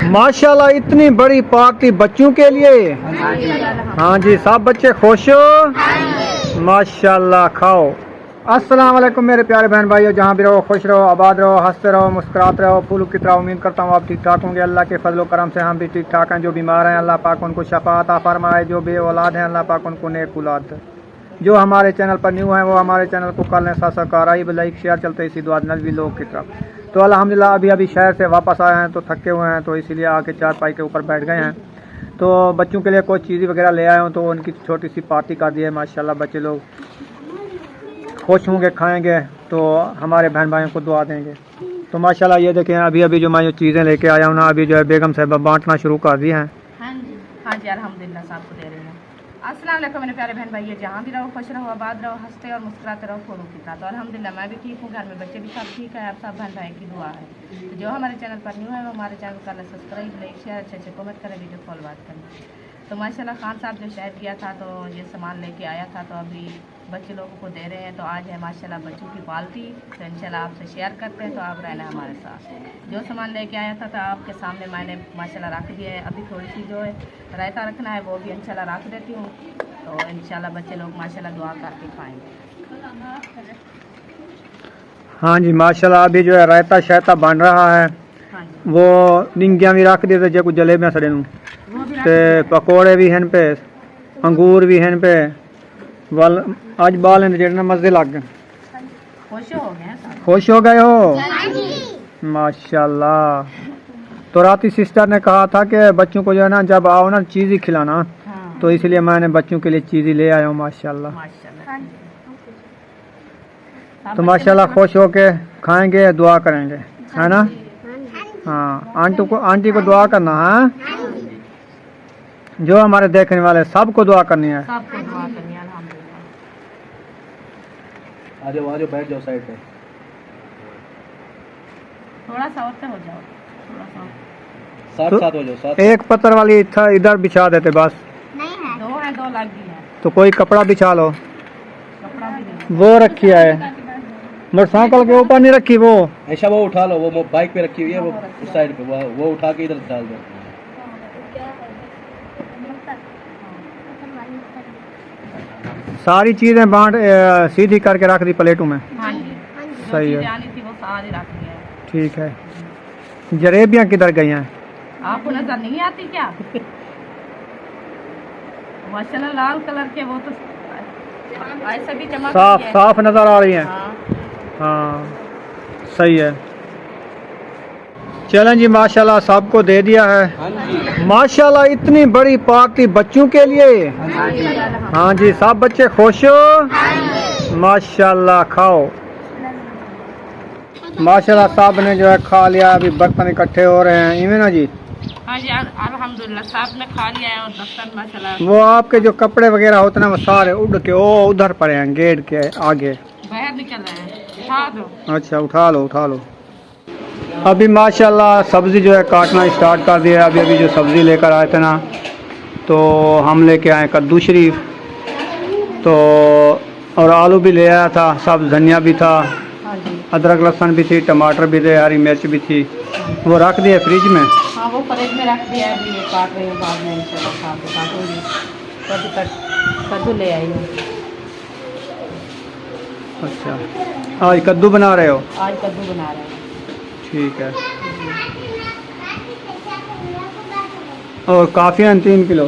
माशाल्लाह इतनी बड़ी पार्टी बच्चों के लिए। हाँ जी, सब बच्चे खुश हो? माशाल्लाह। खाओ। अस्सलाम वालेकुम मेरे प्यारे बहन भाइयों, जहाँ भी रहो खुश रहो, आबाद रहो, हंसते रहो, मुस्कुराते रहो, फूलों की तरह। उम्मीद करता हूँ आप ठीक ठाक होंगे। अल्लाह के फजल करम से हम भी ठीक ठाक हैं। जो बीमार हैं अल्लाह पाक उनको शफा अता फरमाए, जो बे औलाद हैं अल्लाह पाक उनको नेक औलाद दे। जो हमारे चैनल पर न्यू हैं वो हमारे चैनल को कर लें सब्सक्राइब, लाइक, शेयर। चलते इसी दुआ नज़वी लोग की तरफ। तो अल्हम्दुलिल्लाह अभी शहर से वापस आए हैं तो थके हुए हैं, तो इसीलिए आके चारपाई के ऊपर बैठ गए हैं। तो बच्चों के लिए कुछ चीज़ें वगैरह ले आए हूँ, तो उनकी छोटी सी पार्टी कर दी है। माशाल्लाह बच्चे लोग खुश होंगे, खाएंगे, तो हमारे बहन भाइयों को दुआ देंगे। तो माशाल्लाह ये देखें अभी जो मैं जो चीज़ें लेके आया हूँ ना, अभी जो है बेगम साहिबा बांटना शुरू कर दी हैं। हाँ जी अल्हम्दुलिल्लाह सबको दे रही हैं। अस्सलाम वालेकुम मेरे प्यारे बहन भाई, जहाँ भी रहो खुश रहो, आबाद रहो, हंसते और मुस्कुराते रहो, फूलों की तरह। तो अल्हम्दुलिल्लाह मैं भी ठीक हूँ, घर में बच्चे भी सब ठीक है। आप सब बहन भाई की दुआ है। तो जो हमारे चैनल पर न्यू है वो हमारे चैनल को सब्सक्राइब, लाइक, शेयर, अच्छे कमेंट करें, वीडियो कॉल बात करें। तो माशाल्लाह खान साहब जो शहर गया था तो ये सामान लेके आया था, तो अभी बच्चे लोगों को दे रहे हैं। तो आज है माशाल्लाह बच्चों की पार्टी, तो इंशाल्लाह आपसे शेयर करते हैं। तो आप रहना हमारे साथ। जो सामान लेके आया था तो आपके सामने मैंने माशाल्लाह रख दिया है। अभी थोड़ी सी जो है रायता रखना है वो भी इंशाल्लाह रख देती हूँ। तो इंशाल्लाह बच्चे लोग माशाल्लाह दुआ करके खाएंगे। हाँ जी माशाल्लाह अभी जो है रायता शायता बन रहा है। हाँ जी, वो निंगियाँ भी रख दिए थे, जो कुछ जलेबियाँ सड़े नूं ते पकौड़े भी हैं पे, अंगूर भी हैं पे। वाल आज बाल जेड़ना मजे लग गए। खुश हो गए सब। खुश हो गए हो? माशाल्लाह। तो राती सिस्टर ने कहा था कि बच्चों को जो है ना जब आओ ना चीज़ ही खिलाना। हाँ। तो इसलिए मैंने बच्चों के लिए चीज़ ही ले आया हूँ। माशाल्लाह। तो माशाल्लाह खुश होके खाएंगे, दुआ करेंगे, है ना? हाँ, आंटी को दुआ करना। हाँ, जो हमारे देखने वाले सबको दुआ करनी है। सबको दुआ करनी है अल्हम्दुलिल्लाह। आ जाओ बैठ जाओ साइड पे। थोड़ा सा और से हो जाओ, थोड़ा सा साथ साथ हो जाओ साथ। एक पत्थर वाली था इधर बिछा देते बस। दो है, दो लगी है। तो कोई कपड़ा बिछा लो। कपड़ा भी दे। वो रखी है मोटरसाइकिल के ऊपर नहीं रखी वो। ऐसा वो उठा लो, वो बाइक पे रखी हुई है, वो उस साइड पे वो उठा के इधर डाल दो। सारी चीजें बांट सीधी करके रख दी प्लेटों में। हाँ जी, सही है, जानी थी वो सारी रख दी है। ठीक है। जलेबियाँ किधर गई हैं? आपको नजर नहीं आती क्या? माशाल्लाह लाल कलर के वो तो ऐसे भी चमक साफ रही है। साफ नजर आ रही हैं। हाँ। हाँ सही है। चलें जी माशाल्लाह सबको दे दिया है। माशाल्लाह इतनी बड़ी पार्टी बच्चों के लिए। हाँ जी, सब बच्चे खुश हो? माशाल्लाह। खाओ। माशाल्लाह साहब ने जो है खा लिया, अभी बर्तन इकट्ठे हो रहे हैं, इवें ना जी? हाँ जी अल्हम्दुलिल्लाह साहब ने खा लिया है। और बर्तन माशाल्लाह वो आपके जो कपड़े वगैरह होते हैं ना वो सारे उड़ के वो उधर पड़े हैं गेट के आगे। बाहर निकल रहे हैं, उठा दो। अच्छा उठा लो। अभी माशाल्लाह सब्ज़ी जो है काटना स्टार्ट कर दिया। अभी जो सब्ज़ी लेकर आए थे ना, तो हम लेके आए कद्दू शरीफ, तो और आलू भी ले आया था, सब धनिया भी था, हाँ जी, अदरक लहसुन भी थी, टमाटर भी थे, हरी मिर्च भी थी। वो रख दिए फ्रिज में। हाँ वो फ्रिज में रख दिया। अभी ये काट रही हूँ, बाद में इंशाल्लाह शाम को काटूंगी। तो अभी कद्दू ले आई हूँ। अच्छा आज कद्दू बना रहे हो? आज कद्दू बना रहे हैं। ठीक है। और काफ़ी है 3 किलो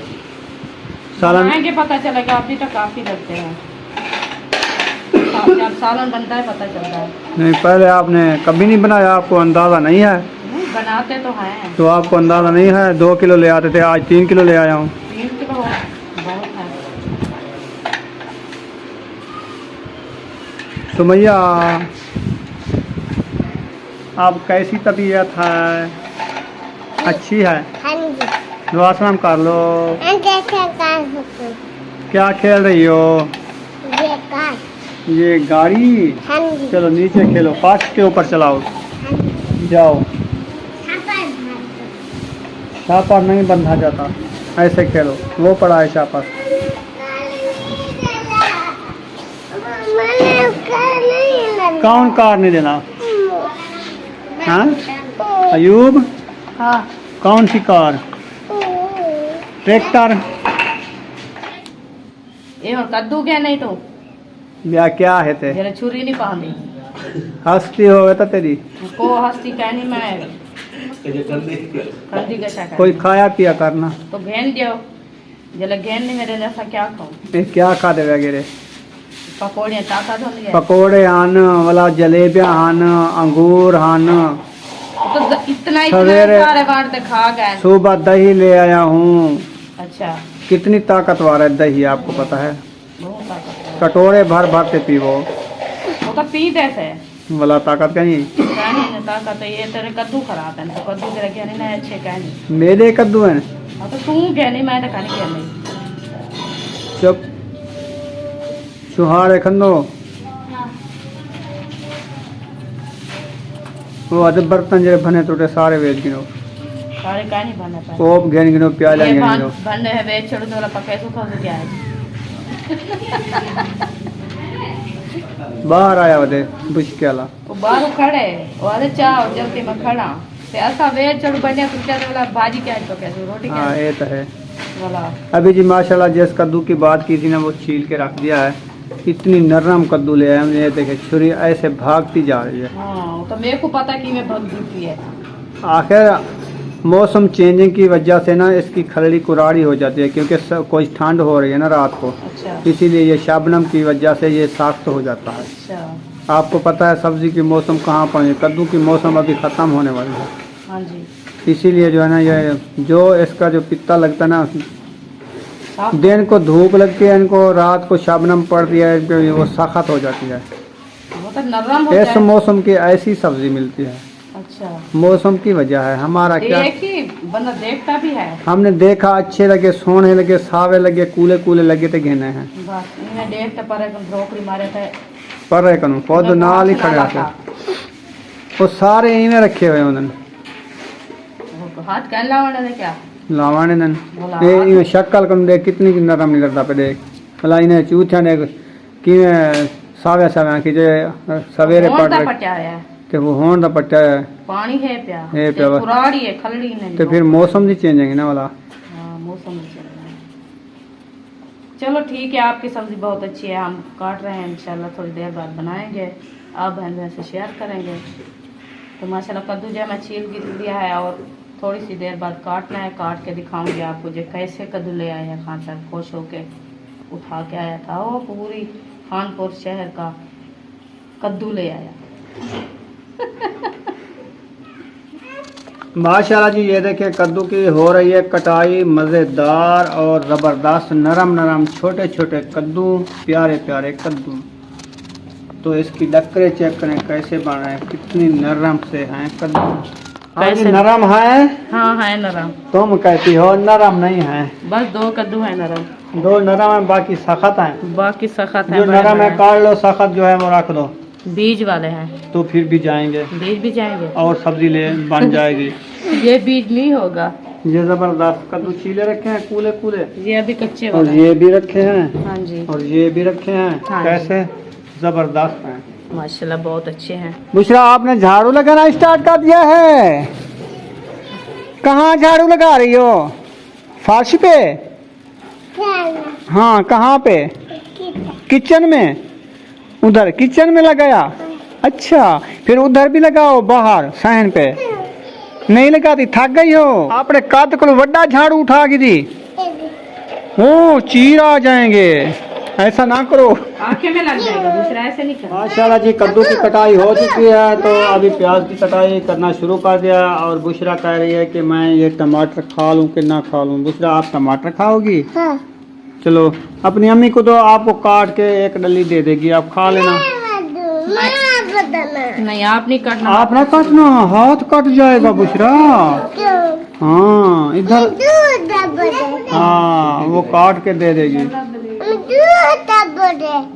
सालन? बनाएंगे पता चलेगा, अभी तो काफ़ी लगते हैं। जब सालन बनता है पता चलता है। नहीं पहले आपने कभी नहीं बनाया, आपको अंदाज़ा नहीं है? नहीं बनाते तो हैं। तो आपको अंदाज़ा नहीं है? 2 किलो ले आते थे, आज 3 किलो ले आया हूँ। 3 किलो बहुत है। सुमैया अब कैसी तबीयत है? अच्छी है? हाँ जी। दुआ सलाम कर लो। मैं कैसे कर सकूं? क्या खेल रही हो? ये कार। ये गाड़ी? हाँ जी। चलो नीचे खेलो, फर्श के ऊपर चलाओ। हाँ जी। जाओ। छापा मार। शापर नहीं बंधा जाता, ऐसे खेलो। वो पड़ा है शापर। मैंने कार नहीं लगा। कौन कार नहीं देना? हाँ अयूब हाँ कौन सी कार? ट्रैक्टर? ये और कद्दू क्या नहीं तो या क्या है ते? जरा छुरी नहीं पानी हस्ती हो तो तेरी को हस्ती कहनी मैं ये जल्दी कद्दी का शाका कोई खाया पिया करना। तो घेन दियो जला घेन नहीं मेरे जैसा क्या खाऊं ये क्या खा दे वगैरह? पकौड़ियाँ ताकत होनी है पकोड़े आन वाला, जलेबियां आन, अंगूर आन, तो इतना सवेरे सारे बांटते खा गए। सुबह दही ले आया हूँ। अच्छा कितनी ताकतवर है दही, आपको पता है? बहुत ताकत कटोरे भर भर के पीवो, वो तो पी देते वाला ताकत कहीं। कहनी ताकत ये तेरे कद्दू खराब है तो कद्दू तेरे कहनी ना अच्छे कहनी मेरे कद्दू हैं। हाँ तो तू कहनी मैं तो कहनी कहनी चुप चुहारे खंदो। वो अदब बर्तन जो बने टूटे सारे वेच गिनो, सारे कहनी बनने पाए कोप घेन गिनो, प्याला ये घेन गिनो। बनने है वेच छोड़ दो वाला पके सुखा हो क्या है बाहर आया वदे बुश के आला वो बाहर खड़े और चाव जल्दी में खड़ा ते ऐसा वेच छोड़ बने तो क्या वाला भाजी क्या है तो कैसे रोटी क्या हाँ है ये तो है। वाला अभी जी माशाल्लाह जिस कद्दू की बात की थी ना, वो छील के रख दिया है। इतनी नरम कद्दू ले आए हमने, ये देखे छुरी ऐसे भागती जा रही है। हाँ तो मेरे को पता कि मैं भग चुकी है आखिर मौसम चेंजिंग की वजह से ना इसकी खलड़ी कुराड़ी हो जाती है, क्योंकि कोई ठंड हो रही है ना रात को, अच्छा इसीलिए ये शबनम की वजह से ये सख्त हो जाता है। अच्छा आपको पता है सब्जी की मौसम कहाँ पर है, कद्दू की मौसम अभी ख़त्म होने वाली है। हाँ जी इसीलिए जो है ना, ये जो इसका जो पित्ता लगता है ना, साफ दिन को धूप लगती है, इनको रात को शबनम पड़ती है, वो सख्त हो जाती है। मतलब नरम हो इस जाए मौसम की ऐसी सब्जी मिलती है, अच्छा मौसम की वजह है। हमारा क्या, एक ही बंदा देखता भी है हमने देखा अच्छे लगे, सोने लगे, सावे लगे, कूले कूले लगे तो घेने हैं। बस इन्हें देखते पर ढोकरी मारे थे पर रहे करूँ खुद नाल ही खड़े आते, वो सारे इन्हें रखे हुए उन्होंने हाथ कह लावने दे क्या लावाने नन बोला ये शक्ल कम देख कितनी नरम निकलता पे देख, भला इन्हें चूथिया ने कि सावे सावे की जो सवेरे कौन पड़ दा रहे पटिया है ते वो होन दा पट्टा है, पानी है प्या है प्या, बस। कुराड़ी है खलड़ी नहीं तो फिर मौसम भी चेंज होंगे ना वाला। हाँ मौसम भी चल रहा है। चलो ठीक है, आपकी सब्जी बहुत अच्छी है, हम काट रहे हैं, इंशाल्लाह थोड़ी देर बाद बनाएंगे, आप बहन बहन से शेयर करेंगे। तो माशाल्लाह कद्दू जो मैं छील के लिया है और थोड़ी सी देर बाद काटना है, काट के दिखाऊंगी आपको जो कैसे कद्दू ले आए हैं। खान साहब खुश होके उठा के आया था, वो पूरी खानपुर शहर का कद्दू ले आया। माशाल्लाह जी, ये देखिए कद्दू की हो रही है कटाई, मज़ेदार और ज़बरदस्त नरम नरम छोटे छोटे कद्दू, प्यारे प्यारे कद्दू। तो इसकी डक्करे चेक करें कैसे बन रहे हैं, कितनी नरम से हैं कद्दू। हाँ जी, नरम है। हाँ है नरम, तुम कहती हो नरम नहीं है। बस 2 कद्दू है नरम, 2 नरम है, बाकी सख्त है। बाकी सख्त है। जो नरम है काट लो, सख्त जो है वो रख दो, बीज वाले हैं तो फिर भी जाएंगे बीज भी जाएंगे और सब्जी ले बन जाएगी। ये बीज नहीं होगा, ये जबरदस्त कद्दू छीले रखे हैं कूले कूले, ये अभी कच्चे और वाले ये भी रखे हैं, हाँ जी और ये भी रखे हैं। हाँ जी। कैसे जबरदस्त हैं माशाल्लाह, बहुत अच्छे हैं। बुशरा, आपने झाड़ू लगाना स्टार्ट कर दिया है। कहाँ झाड़ू लगा रही हो? फर्श पे? हाँ, कहाँ पे? किचन में? उधर किचन में लगाया? अच्छा, फिर उधर भी लगाओ बाहर सहन पे। नहीं लगाती, थक गई हो? आपने कद को बड़ा झाड़ू उठा की दी, ओ चीर आ जाएंगे, ऐसा ना करो। आंखें में लग जाएगा, दूसरा ऐसे नहीं करना। माशाल्लाह जी, कद्दू की कटाई हो चुकी है, तो अभी प्याज की कटाई करना शुरू कर दिया। और बुशरा कह रही है कि मैं ये टमाटर खा लूँ कि ना खा लूँ। बुशरा, आप टमाटर खाओगी? हाँ। चलो अपनी अम्मी को दो, आपको काट के एक डली दे देगी, आप खा लेना। नहीं, आप नहीं काटना। आप ना काटना, हाथ कट जाएगा बुशरा। हाँ इधर, हाँ वो काट के दे देगी।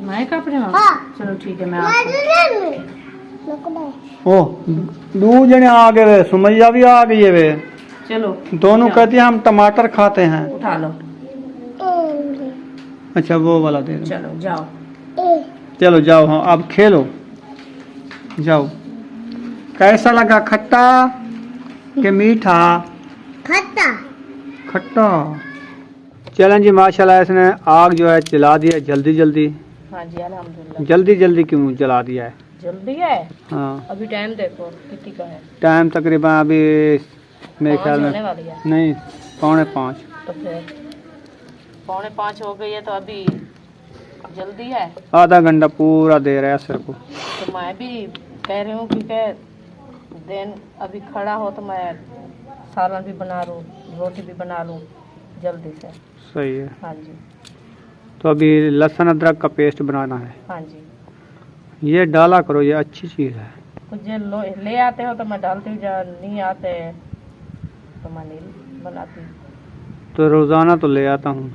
मैं कापड़े में? हाँ। चलो ठीक है, मैं आपको। ओह, 2 जने आ गए वे, सुमैया भी आ गई है वे, चलो दोनों कहती हैं हम टमाटर खाते हैं। उठा लो, अच्छा वो वाला दे दो। चलो जाओ। चलो जाओ, हाँ अब खेलो, जाओ। कैसा लगा, खट्टा के मीठा? खट्टा खट्टा। चलें जी, माशाल्लाह इसने आग जो है जला दिया जल्दी जल्दी। हाँ जी अल्हम्दुलिल्लाह। जल्दी जल्दी क्यों जला दिया है? जल्दी है, हाँ, अभी टाइम देखो कितनी का है। टाइम तकरीबन अभी मेरे 5 ख्याल होने में वाली है। नहीं, 4:45। तो फिर 4:45 हो गई है तो अभी जल्दी है। आधा घंटा पूरा दे रहा है असर को। तो मैं भी कह रही हूँ कि दिन अभी खड़ा हो तो मैं सालन भी बना लूँ, रोटी भी बना लूँ जल्दी से। सही है। हाँ जी तो अभी लहसुन अदरक का पेस्ट बनाना है। हाँ जी। ये डाला करो, ये अच्छी चीज़ है। कुछ ले आते हो तो मैं डालती हूँ, जब नहीं आते तो मैं नहीं बनाती। तो रोज़ाना तो ले आता हूँ।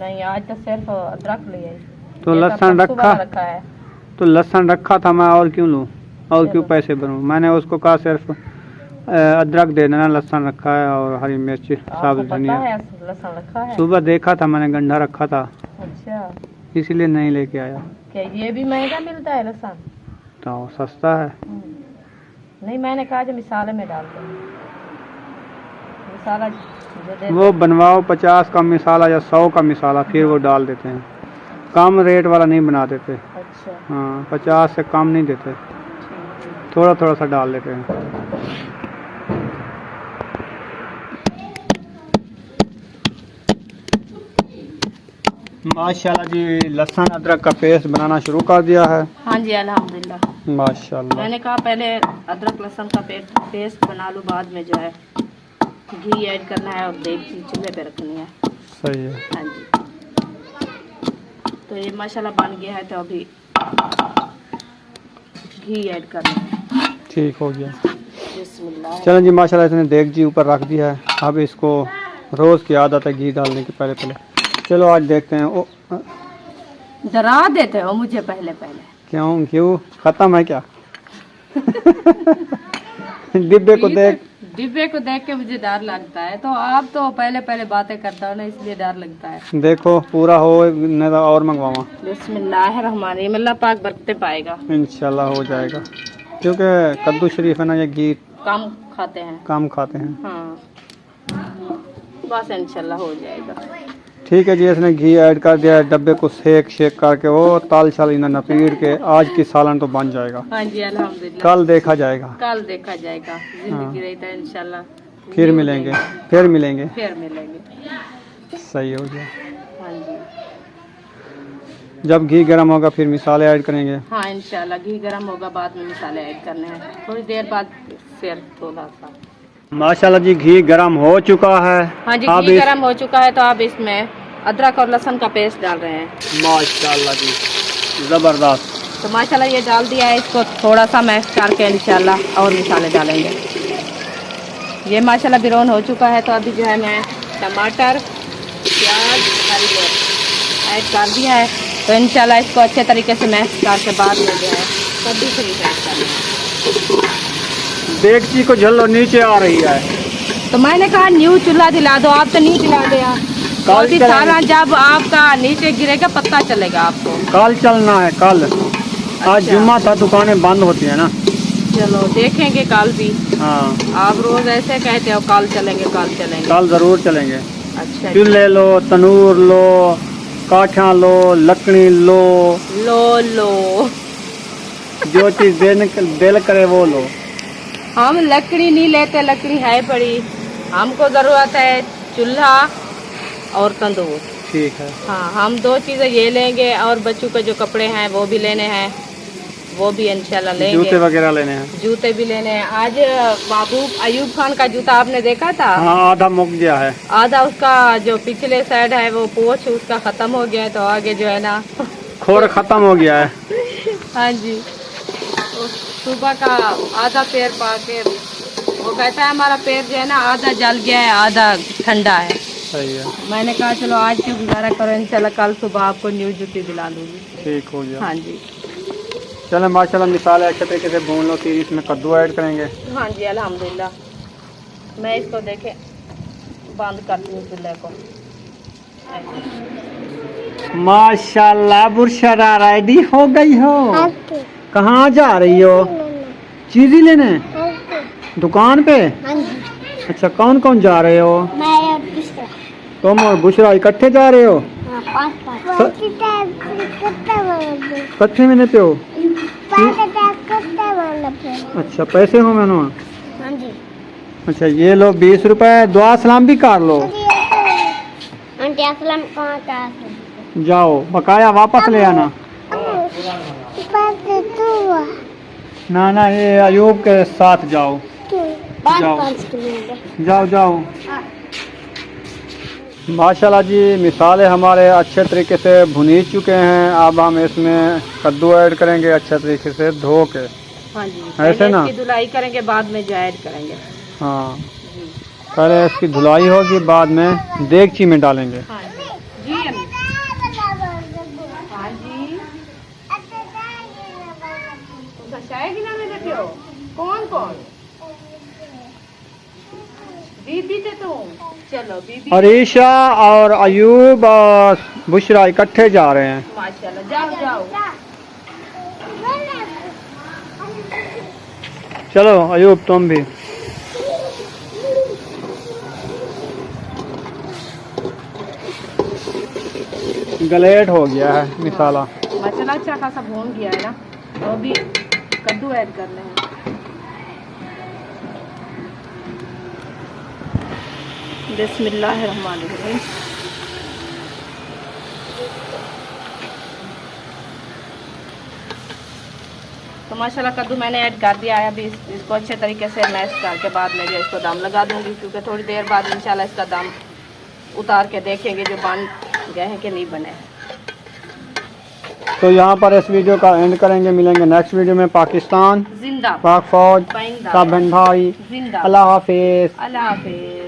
नहीं, आज तो सिर्फ अदरक ले आई। तो ये लहसुन परसों वाला रखा है। तो लहसुन रखा था मैं, और क्यों लूँ और क्यों चलो। पैसे भरूँ? मैंने उसको कहा सिर्फ अदरक दे देना, लहसुन रखा है और हरी मिर्च, आपको साबुत पता धनिया। है लहसुन रखा है? सुबह देखा था मैंने, गंढा रखा था, अच्छा, इसलिए नहीं लेके आया। क्या ये भी महंगा मिलता है लहसुन? तो सस्ता है। नहीं, मैंने कहा जो मिसाले में डालते हैं, मिसाला जो देते वो बनवाओ 50 का मिसाला या 100 का मिसाला, फिर वो डाल देते हैं। कम रेट वाला नहीं बना देते। अच्छा हाँ, 50 से कम नहीं देते, थोड़ा थोड़ा सा डाल देते हैं। माशाल्लाह जी, लहसुन अदरक का पेस्ट बनाना शुरू कर दिया है। हाँ जी अल्हम्दुलिल्लाह। माशाल्लाह। मैंने कहा पहले अदरक लहसुन का पेस्ट बना लूँ, बाद में जो है घी ऐड करना है और देगी चूल्हे पे रखनी है। सही है। हाँ जी, तो ये माशाल्लाह बन गया है, तो अभी घी ऐड करना है। ठीक हो गया। बिस्मिल्लाह। चलें जी, माशाल्लाह इसने देख जी ऊपर रख दिया है। अब इसको रोज़ की आदत है घी डालने की पहले पहले। चलो आज देखते हैं। ओ, डरा देते हो मुझे पहले पहले। क्यों ख़त्म है क्या? डिब्बे को देख के मुझे डर लगता है, तो आप तो पहले पहले बातें करता हो ना, इसलिए डर लगता है। देखो पूरा हो नहीं तो और मंगवावा। बिस्मिल्लाहिर्रहमानिर्रहीम। अल्लाह पाक बरकते पाएगा, इंशाल्लाह हो जाएगा, क्योंकि कद्दू शरीफ है ना, ये घी कम खाते हैं। कम खाते हैं। हाँ, बस इंशाल्लाह हो जाएगा। ठीक है जी, इसने घी ऐड कर दिया है। डब्बे को शेक करके वो ताल छाल इन्हें नपीड़ के आज की सालन तो बन जाएगा। हाँ जी अल्हम्दुलिल्लाह। कल देखा जाएगा। कल देखा जाएगा, जिंदगी रहता है इंशाल्लाह। फिर मिलेंगे। फिर मिलेंगे। सही हो गया। हाँ जी, जब घी गर्म होगा फिर मिसाले ऐड करेंगे। हाँ इंशाल्लाह घी गर्म होगा, बाद में मसाले ऐड करने हैं, थोड़ी देर बाद फिर थोड़ा सा। माशाल्लाह जी, घी गर्म हो चुका है। हाँ जी, घी गर्म हो चुका है, तो आप इसमें अदरक और लहसुन का पेस्ट डाल रहे हैं। माशाल्लाह जी, ज़बरदस्त। तो माशाल्लाह ये डाल दिया है, इसको थोड़ा सा मैश करके इंशाल्लाह और मसाले डालेंगे। ये माशाल्लाह ब्राउन हो चुका है, तो अभी जो है मैं टमाटर, प्याज, हरी मिर्च ऐड कर दिया है। तो इंशाल्लाह इसको अच्छे तरीके से मैश करके बाद में जो है कद्दू शरीफ ऐड करना है। डेगची को झल्लो नीचे आ रही है। तो मैंने कहा न्यू चूल्हा दिला दो, आप तो नहीं दिला दिया। कल सारा जब आपका नीचे गिरेगा पता चलेगा आपको। कल चलना है, कल। आज अच्छा। जुम्मा था, दुकानें बंद होती है ना। चलो देखेंगे कल भी। हाँ, आप रोज ऐसे कहते हो कल चलेंगे कल चलेंगे। कल ज़रूर चलेंगे। अच्छा चूल्हे लो, तनूर लो, काठा लो, लकड़ी लो, लो जो चीज़ दिल करे वो लो। हम लकड़ी नहीं लेते, लकड़ी है पड़ी, हमको जरूरत है चूल्हा और तंदूर। ठीक है। हाँ, हम 2 चीजें ये लेंगे, और बच्चों के जो कपड़े हैं वो भी लेने हैं, वो भी इंशाल्लाह लेंगे। जूते वगैरह लेने हैं। जूते भी लेने हैं। आज महबूब अयूब खान का जूता आपने देखा था? हाँ, आधा मुक गया है। आधा उसका जो पिछले साइड है वो पोछ उसका खत्म हो गया है, तो आगे जो है ना खोर खत्म हो गया है। हाँ जी, तो सुबह का आधा पैर पा के वो कहता है हमारा पैर जो है ना आधा जल गया है, आधा ठंडा है। सही है। मैंने कहा चलो आज के गुजारा करो, इंशाल्लाह कल सुबह आपको न्यू जूती दिला दूंगी। ठीक हो गया। हाँ जी। चलो माशाल्लाह, मिसाल अच्छे तरीके से भून लो, फिर इसमें कद्दू ऐड करेंगे। हाँ जी अल्हम्दुलिल्लाह। मैं इसको देखे बंद करती हूँ चूल्हे को। माशाल्लाह, बुरशरा रेडी हो गई हो। कहाँ जा रही हो? चीज़ी लेने दुकान पे? अच्छा, कौन कौन जा रहे हो? मैं और दूसरा। तुम और बुशरा इकट्ठे जा रहे हो? हाँ, पाँच कितना बोल कट्ठे में लेते हो? कितना बोल। अच्छा, पैसे हो मैंने? हाँ जी। अच्छा, ये लो 20 रुपए, दुआ सलाम भी कर लो। आंटी असलम कहाँ का? जाओ, बकाया वापस ले आना। ना ना, ये अयूब के साथ जाओ। जाओ। 5 किलो। जाओ जाओ। माशाल्लाह जी, मिसालें हमारे अच्छे तरीके से भुनी चुके हैं। अब हम इसमें कद्दू ऐड करेंगे अच्छे तरीके से धो के। हाँ जी, ऐसे ना? इसकी धुलाई करेंगे, बाद में जो ऐड करेंगे। हाँ, पहले इसकी धुलाई होगी, बाद में देगची में डालेंगे। हाँ जी जी अम्मी। हाँ जी, चाय गिना में देते हो? कौन कौन? बीबी थे तुम? चलो बीबी। अरीशा और अयूब और बुशरा इकट्ठे जा रहे हैं। माशाल्लाह, जाओ जाओ। चलो अयूब, तुम भी। गलेट हो गया है मिसाला। मसाला अच्छा खासा भून गया है ना, तो अभी कद्दू ऐड करने हैं। बिस्मिल्लाहिर्रहमानिर्रहीम। तो माशाल्लाह कद्दू मैंने ऐड कर दिया है। अभी इसको अच्छे तरीके से मैश करके बाद में जो इसको दम लगा दूंगी, क्योंकि थोड़ी देर बाद इंशाल्लाह इसका दम उतार के देखेंगे जो बन गए हैं कि नहीं बने। तो यहाँ पर इस वीडियो का एंड करेंगे। मिलेंगे नेक्स्ट वीडियो में। पाकिस्तान जिंदा, पाक फौज, पाइंदा, सब बहन भाई, जिंदा। अल्लाह हाफिज। अल्लाह हाफिज।